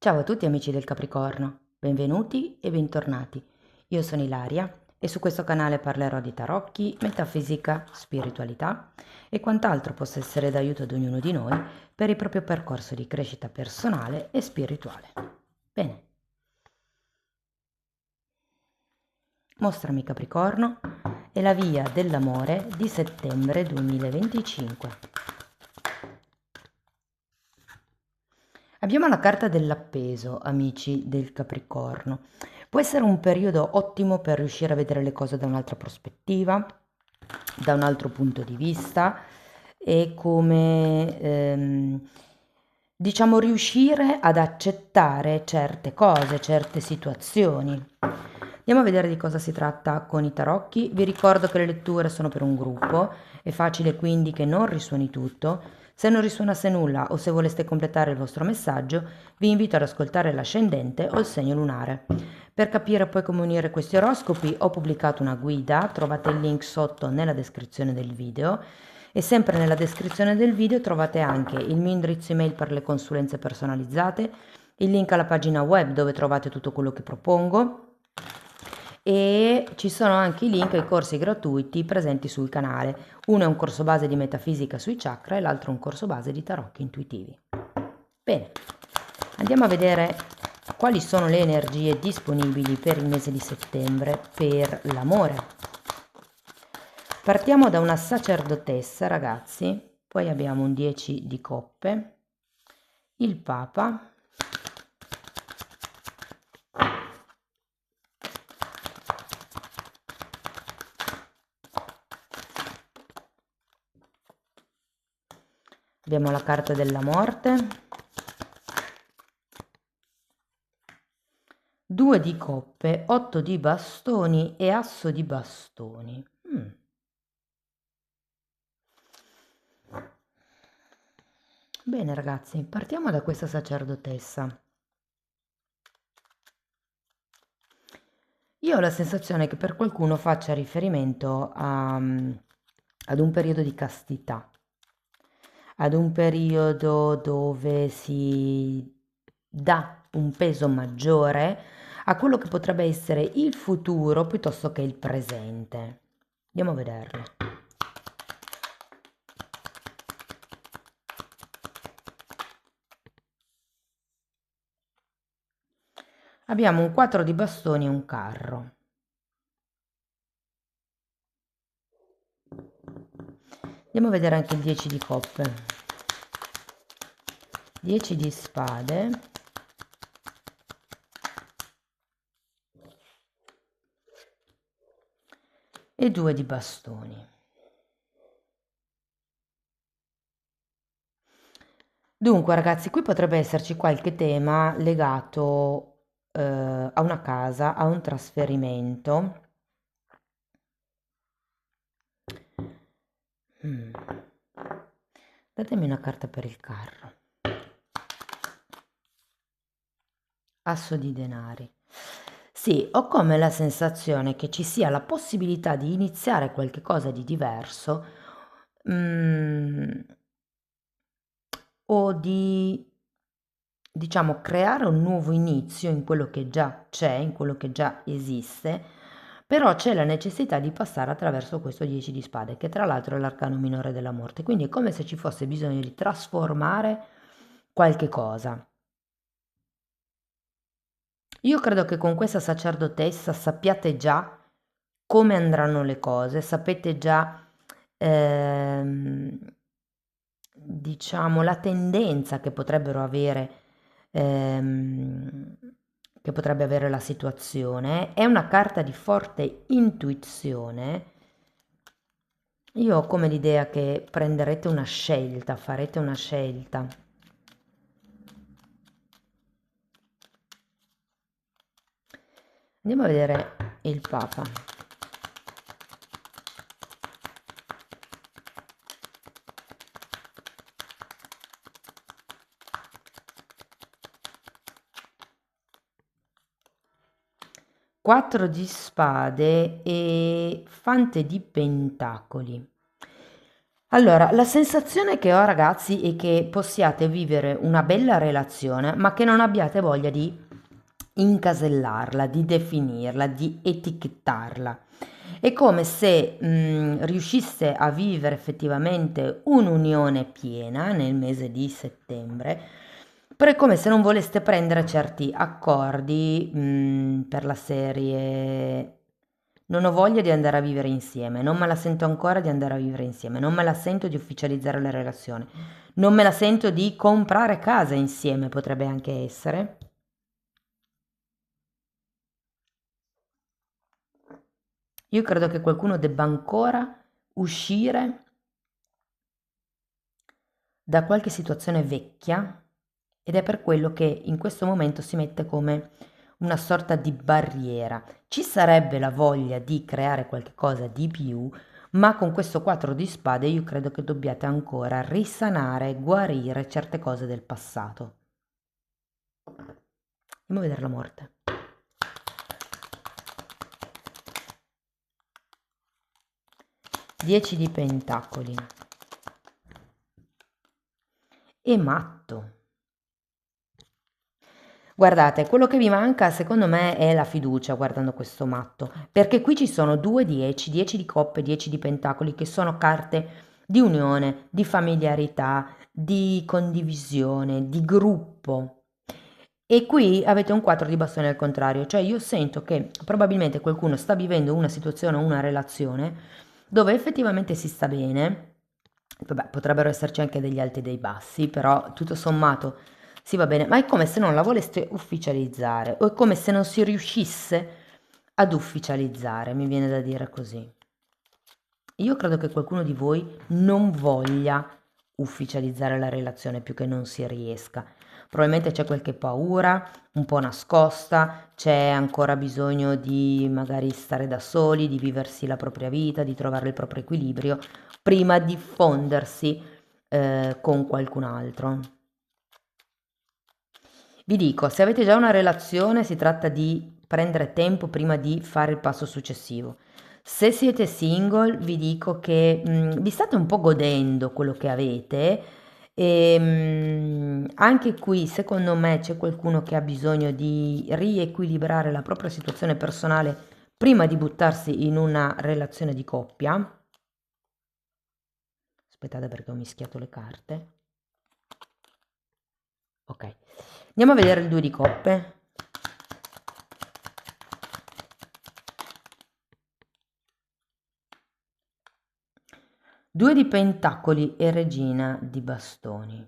Ciao a tutti amici del Capricorno, benvenuti e bentornati. Io sono Ilaria e su questo canale parlerò di tarocchi, metafisica, spiritualità e quant'altro possa essere d'aiuto ad ognuno di noi per il proprio percorso di crescita personale e spirituale. Bene, mostrami Capricorno e la via dell'amore di settembre 2025. Abbiamo la carta dell'appeso, amici del Capricorno. Può essere un periodo ottimo per riuscire a vedere le cose da un'altra prospettiva, da un altro punto di vista e come, diciamo, riuscire ad accettare certe cose, certe situazioni. Andiamo a vedere di cosa si tratta con i tarocchi. Vi ricordo che le letture sono per un gruppo, è facile quindi che non risuoni tutto. Se non risuonasse nulla o se voleste completare il vostro messaggio, vi invito ad ascoltare l'ascendente o il segno lunare. Per capire poi come unire questi oroscopi ho pubblicato una guida, trovate il link sotto nella descrizione del video e sempre nella descrizione del video trovate anche il mio indirizzo email per le consulenze personalizzate, il link alla pagina web dove trovate tutto quello che propongo e ci sono anche i link ai corsi gratuiti presenti sul canale. Uno è un corso base di metafisica sui chakra e l'altro un corso base di tarocchi intuitivi. Bene, andiamo a vedere quali sono le energie disponibili per il mese di settembre per l'amore. Partiamo da una sacerdotessa, ragazzi, poi abbiamo un 10 di coppe, il Papa, abbiamo la carta della morte, 2 di coppe, 8 di bastoni e asso di bastoni. Bene ragazzi, partiamo da questa sacerdotessa. Io ho la sensazione che per qualcuno faccia riferimento ad un periodo di castità, ad un periodo dove si dà un peso maggiore a quello che potrebbe essere il futuro piuttosto che il presente. Andiamo a vederlo. Abbiamo un 4 di bastoni e un carro. Andiamo a vedere anche il 10 di coppe, 10 di spade, e 2 di bastoni. Dunque ragazzi, qui potrebbe esserci qualche tema legato a una casa, a un trasferimento. Mm. Datemi una carta per il carro. Asso di denari. Sì, ho come la sensazione che ci sia la possibilità di iniziare qualche cosa di diverso, mm, o di, diciamo, creare un nuovo inizio in quello che già c'è, in quello che già esiste, però c'è la necessità di passare attraverso questo 10 di spade, che tra l'altro è l'arcano minore della morte, quindi è come se ci fosse bisogno di trasformare qualche cosa. Io credo che con questa sacerdotessa sappiate già come andranno le cose, sapete già, ehm, diciamo, la tendenza ehm, che potrebbe avere la situazione. È una carta di forte intuizione. Io ho come l'idea che prenderete una scelta, farete una scelta. Andiamo a vedere il Papa. Quattro di spade e fante di pentacoli. Allora, la sensazione che ho, ragazzi, è che possiate vivere una bella relazione, ma che non abbiate voglia di incasellarla, di definirla, di etichettarla. È come se riuscisse a vivere effettivamente un'unione piena nel mese di settembre, però è come se non voleste prendere certi accordi per la serie. Non ho voglia di andare a vivere insieme, non me la sento ancora di andare a vivere insieme, non me la sento di ufficializzare la relazione, non me la sento di comprare casa insieme, potrebbe anche essere. Io credo che qualcuno debba ancora uscire da qualche situazione vecchia ed è per quello che in questo momento si mette come una sorta di barriera. Ci sarebbe la voglia di creare qualche cosa di più, ma con questo 4 di spade io credo che dobbiate ancora risanare, guarire certe cose del passato. Andiamo a vedere la morte. 10 di pentacoli e matto. Guardate, quello che vi manca secondo me è la fiducia guardando questo matto, perché qui ci sono 2 10, 10 di coppe, 10 di pentacoli, che sono carte di unione, di familiarità, di condivisione, di gruppo. E qui avete un 4 di bastone al contrario, cioè io sento che probabilmente qualcuno sta vivendo una situazione, una relazione dove effettivamente si sta bene. Vabbè, potrebbero esserci anche degli alti e dei bassi, però tutto sommato sì, va bene, ma è come se non la voleste ufficializzare, o è come se non si riuscisse ad ufficializzare, mi viene da dire così. Io credo che qualcuno di voi non voglia ufficializzare la relazione più che non si riesca. Probabilmente c'è qualche paura, un po' nascosta, c'è ancora bisogno di magari stare da soli, di viversi la propria vita, di trovare il proprio equilibrio, prima di fondersi con qualcun altro. Vi dico, se avete già una relazione si tratta di prendere tempo prima di fare il passo successivo. Se siete single vi dico che vi state un po' godendo quello che avete e anche qui secondo me c'è qualcuno che ha bisogno di riequilibrare la propria situazione personale prima di buttarsi in una relazione di coppia. Aspettate perché ho mischiato le carte. Ok, andiamo a vedere il 2 di coppe. Due di pentacoli e regina di bastoni.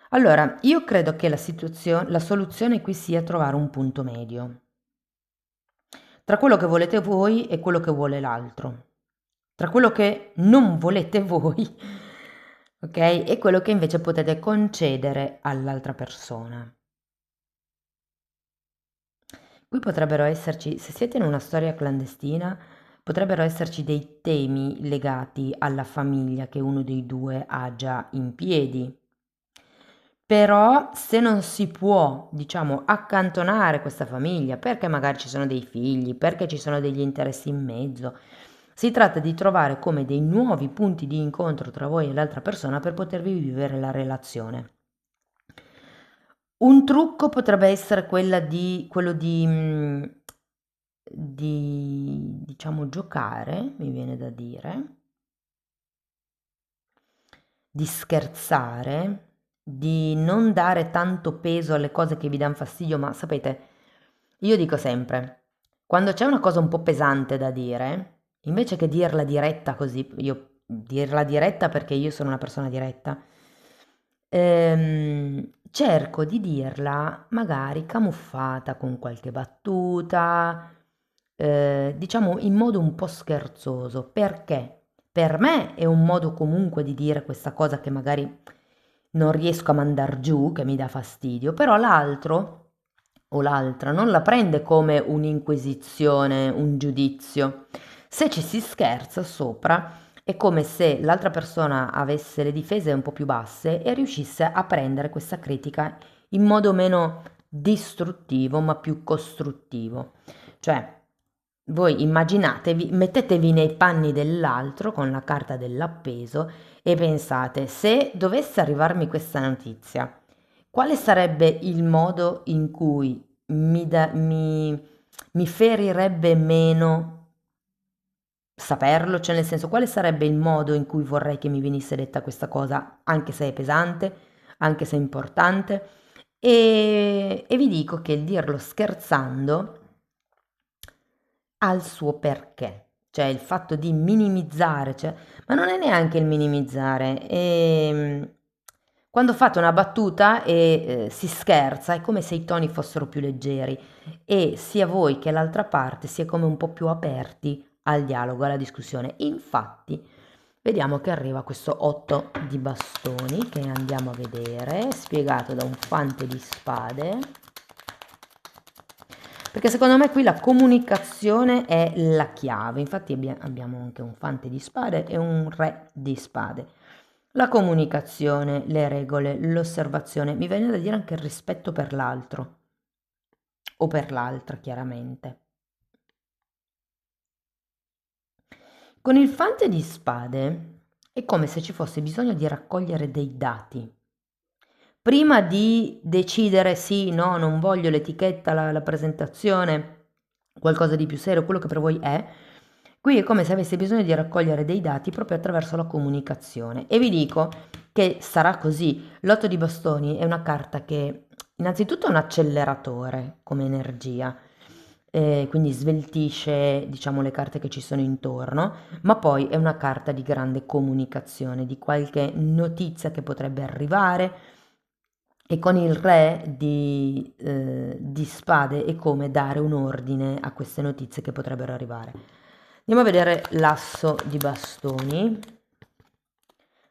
Allora, io credo che la soluzione qui sia trovare un punto medio tra quello che volete voi e quello che vuole l'altro, tra quello che non volete voi, ok? E quello che invece potete concedere all'altra persona. Qui potrebbero esserci, se siete in una storia clandestina, potrebbero esserci dei temi legati alla famiglia che uno dei due ha già in piedi. Però se non si può, diciamo, accantonare questa famiglia, perché magari ci sono dei figli, perché ci sono degli interessi in mezzo, si tratta di trovare come dei nuovi punti di incontro tra voi e l'altra persona per potervi vivere la relazione. Un trucco potrebbe essere quello di, diciamo, giocare, mi viene da dire, di scherzare, di non dare tanto peso alle cose che vi danno fastidio, ma sapete, io dico sempre, quando c'è una cosa un po' pesante da dire, invece che dirla diretta così, io dirla diretta perché io sono una persona diretta, cerco di dirla magari camuffata con qualche battuta, diciamo in modo un po' scherzoso, perché per me è un modo comunque di dire questa cosa che magari non riesco a mandar giù, che mi dà fastidio, però l'altro o l'altra non la prende come un'inquisizione, un giudizio. Se ci si scherza sopra, è come se l'altra persona avesse le difese un po' più basse e riuscisse a prendere questa critica in modo meno distruttivo, ma più costruttivo. Cioè, voi immaginatevi, mettetevi nei panni dell'altro con la carta dell'appeso e pensate, se dovesse arrivarmi questa notizia, quale sarebbe il modo in cui mi ferirebbe meno saperlo? Cioè, nel senso, quale sarebbe il modo in cui vorrei che mi venisse detta questa cosa, anche se è pesante, anche se è importante? E vi dico che il dirlo scherzando ha il suo perché, cioè il fatto di minimizzare, cioè, ma non è neanche il minimizzare, quando fate una battuta e si scherza è come se i toni fossero più leggeri e sia voi che l'altra parte si è come un po' più aperti al dialogo, alla discussione. Infatti, vediamo che arriva questo 8 di bastoni che andiamo a vedere, spiegato da un fante di spade. Perché secondo me qui la comunicazione è la chiave, infatti abbiamo anche un fante di spade e un re di spade. La comunicazione, le regole, l'osservazione, mi viene da dire anche il rispetto per l'altro o per l'altra, chiaramente. Con il fante di spade è come se ci fosse bisogno di raccogliere dei dati. Prima di decidere sì, no, non voglio l'etichetta, la presentazione, qualcosa di più serio, quello che per voi è, qui è come se avesse bisogno di raccogliere dei dati proprio attraverso la comunicazione. E vi dico che sarà così. L'otto di bastoni è una carta che innanzitutto è un acceleratore come energia, quindi sveltisce, diciamo, le carte che ci sono intorno, ma poi è una carta di grande comunicazione, di qualche notizia che potrebbe arrivare e con il re di spade è come dare un ordine a queste notizie che potrebbero arrivare. Andiamo a vedere l'asso di bastoni.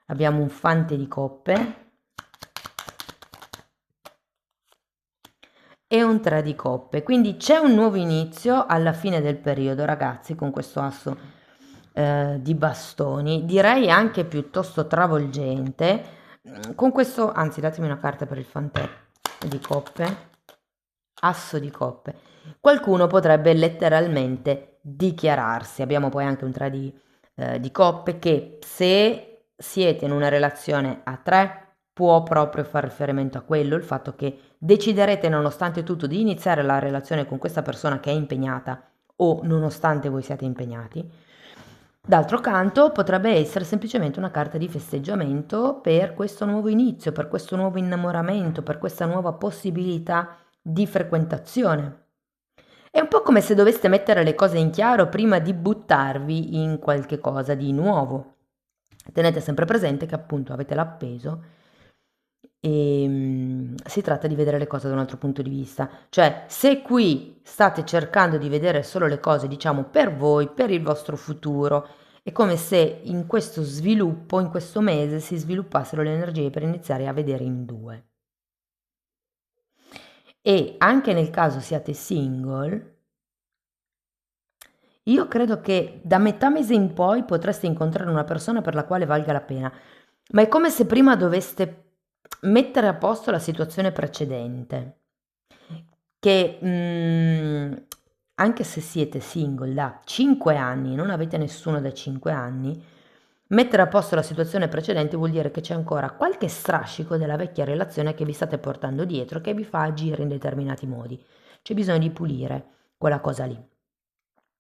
Abbiamo un fante di coppe e un 3 di coppe, quindi c'è un nuovo inizio alla fine del periodo, ragazzi, con questo asso di bastoni, direi anche piuttosto travolgente. Con questo, anzi, datemi una carta per il fante di coppe, asso di coppe. Qualcuno potrebbe letteralmente dichiararsi. Abbiamo poi anche un 3 di coppe che, se siete in una relazione a 3, può proprio far riferimento a quello, il fatto che deciderete nonostante tutto di iniziare la relazione con questa persona che è impegnata o nonostante voi siate impegnati. D'altro canto potrebbe essere semplicemente una carta di festeggiamento per questo nuovo inizio, per questo nuovo innamoramento, per questa nuova possibilità di frequentazione. È un po' come se doveste mettere le cose in chiaro prima di buttarvi in qualche cosa di nuovo. Tenete sempre presente che appunto avete l'appeso e si tratta di vedere le cose da un altro punto di vista. Cioè, se qui state cercando di vedere solo le cose, diciamo, per voi, per il vostro futuro, è come se in questo sviluppo, in questo mese, si sviluppassero le energie per iniziare a vedere in due. E anche nel caso siate single, io credo che da metà mese in poi potreste incontrare una persona per la quale valga la pena, ma è come se prima doveste mettere a posto la situazione precedente, che anche se siete single da 5 anni, non avete nessuno da 5 anni, mettere a posto la situazione precedente vuol dire che c'è ancora qualche strascico della vecchia relazione che vi state portando dietro, che vi fa agire in determinati modi. C'è bisogno di pulire quella cosa lì.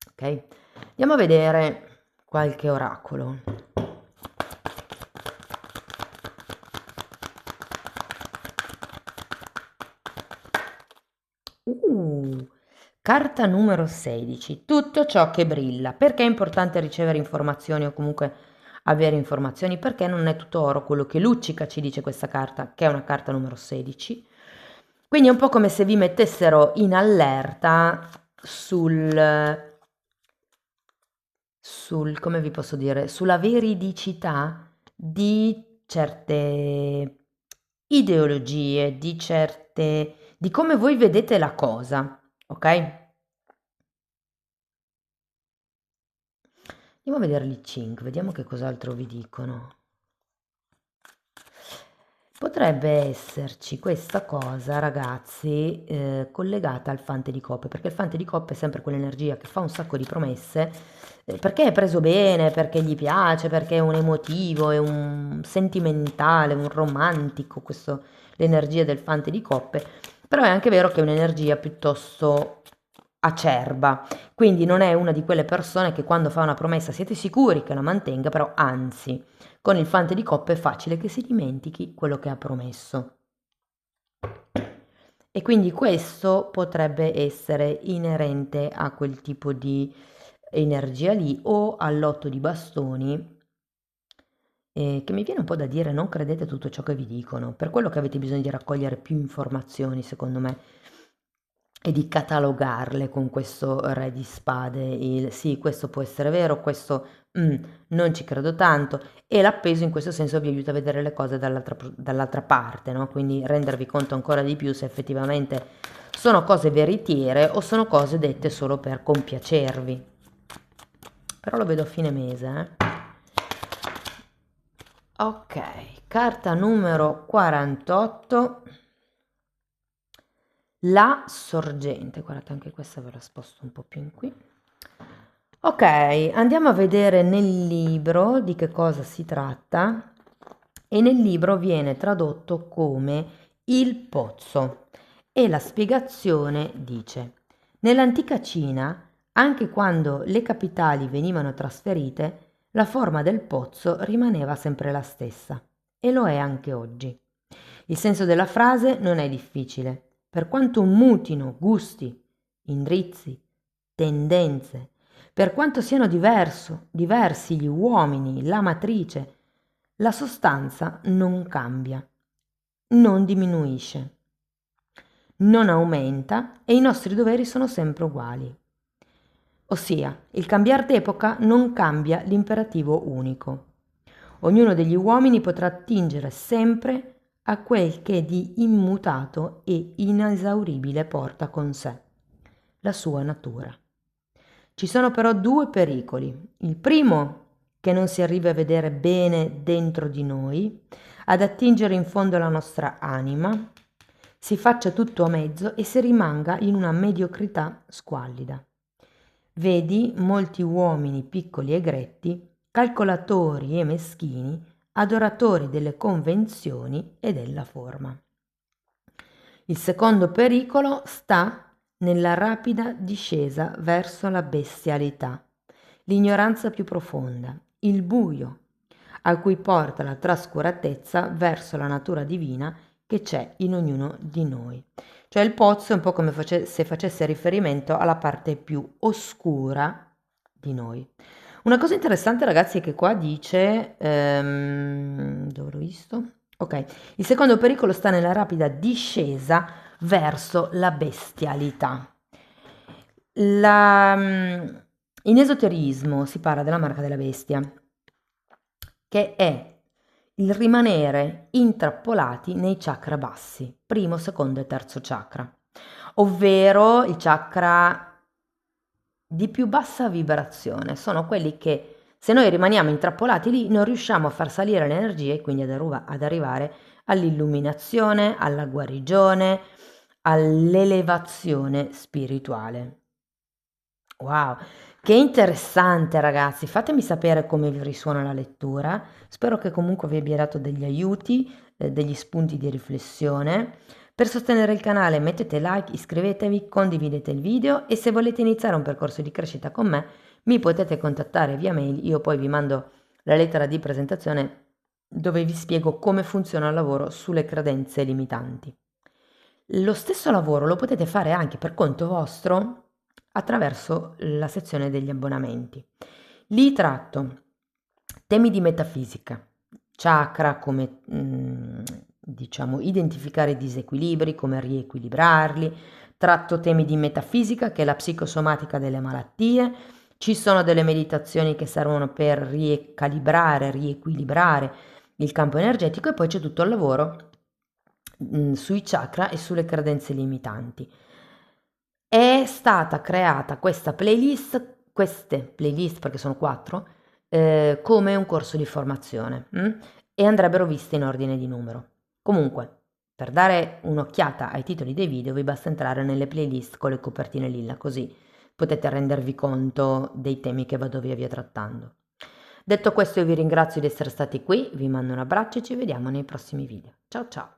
Ok? Andiamo a vedere qualche oracolo. Carta numero 16. Tutto ciò che brilla. Perché è importante ricevere informazioni o comunque avere informazioni? Perché non è tutto oro quello che luccica, ci dice questa carta, che è una carta numero 16. Quindi è un po' come se vi mettessero in allerta come vi posso dire, sulla veridicità di certe ideologie, di come voi vedete la cosa, ok? Andiamo a vedere i 5, vediamo che cos'altro vi dicono. Potrebbe esserci questa cosa, ragazzi, collegata al fante di coppe, perché il fante di coppe è sempre quell'energia che fa un sacco di promesse, perché è preso bene, perché gli piace, perché è un emotivo, è un sentimentale, un romantico, questo, l'energia del fante di coppe, però è anche vero che è un'energia piuttosto acerba, quindi non è una di quelle persone che quando fa una promessa siete sicuri che la mantenga, però anzi, con il fante di coppe è facile che si dimentichi quello che ha promesso. E quindi questo potrebbe essere inerente a quel tipo di energia lì o all'otto di bastoni, che mi viene un po' da dire non credete a tutto ciò che vi dicono, per quello che avete bisogno di raccogliere più informazioni, secondo me, e di catalogarle con questo re di spade, il sì, questo può essere vero, questo non ci credo tanto, e l'appeso in questo senso vi aiuta a vedere le cose dall'altra parte, no? Quindi rendervi conto ancora di più se effettivamente sono cose veritiere o sono cose dette solo per compiacervi. Però lo vedo a fine mese, eh. Ok, carta numero 48. La sorgente, guardate anche questa ve la sposto un po' più in qui. Ok, andiamo a vedere nel libro di che cosa si tratta e nel libro viene tradotto come il pozzo e la spiegazione dice: nell'antica Cina, anche quando le capitali venivano trasferite, la forma del pozzo rimaneva sempre la stessa e lo è anche oggi. Il senso della frase non è difficile. Per quanto mutino gusti, indirizzi, tendenze, per quanto siano diversi gli uomini, la matrice, la sostanza non cambia, non diminuisce, non aumenta e i nostri doveri sono sempre uguali. Ossia, il cambiar d'epoca non cambia l'imperativo unico. Ognuno degli uomini potrà attingere sempre a quel che di immutato e inesauribile porta con sé, la sua natura. Ci sono però due pericoli. Il primo, che non si arrivi a vedere bene dentro di noi, ad attingere in fondo alla nostra anima, si faccia tutto a mezzo e si rimanga in una mediocrità squallida. Vedi molti uomini piccoli e gretti, calcolatori e meschini, adoratori delle convenzioni e della forma. Il secondo pericolo sta nella rapida discesa verso la bestialità, l'ignoranza più profonda, il buio, a cui porta la trascuratezza verso la natura divina che c'è in ognuno di noi. Cioè il pozzo è un po' come se facesse riferimento alla parte più oscura di noi. Una cosa interessante, ragazzi, è che qua dice, dove l'ho visto? Ok, il secondo pericolo sta nella rapida discesa verso la bestialità. In esoterismo si parla della marca della bestia, che è il rimanere intrappolati nei chakra bassi, primo, secondo e terzo chakra, ovvero il chakra di più bassa vibrazione. Sono quelli che se noi rimaniamo intrappolati lì non riusciamo a far salire l'energia e quindi ad arrivare all'illuminazione, alla guarigione, all'elevazione spirituale. Wow, che interessante ragazzi, fatemi sapere come vi risuona la lettura, spero che comunque vi abbia dato degli aiuti, degli spunti di riflessione. Per sostenere il canale mettete like, iscrivetevi, condividete il video e se volete iniziare un percorso di crescita con me mi potete contattare via mail, io poi vi mando la lettera di presentazione dove vi spiego come funziona il lavoro sulle credenze limitanti. Lo stesso lavoro lo potete fare anche per conto vostro attraverso la sezione degli abbonamenti. Lì tratto temi di metafisica, chakra, come diciamo identificare i disequilibri, come riequilibrarli, tratto temi di metafisica che è la psicosomatica delle malattie, ci sono delle meditazioni che servono per ricalibrare, riequilibrare il campo energetico e poi c'è tutto il lavoro sui chakra e sulle credenze limitanti. È stata creata questa playlist, queste playlist perché sono 4, come un corso di formazione e andrebbero viste in ordine di numero. Comunque, per dare un'occhiata ai titoli dei video vi basta entrare nelle playlist con le copertine lilla, così potete rendervi conto dei temi che vado via via trattando. Detto questo, io vi ringrazio di essere stati qui, vi mando un abbraccio e ci vediamo nei prossimi video. Ciao ciao!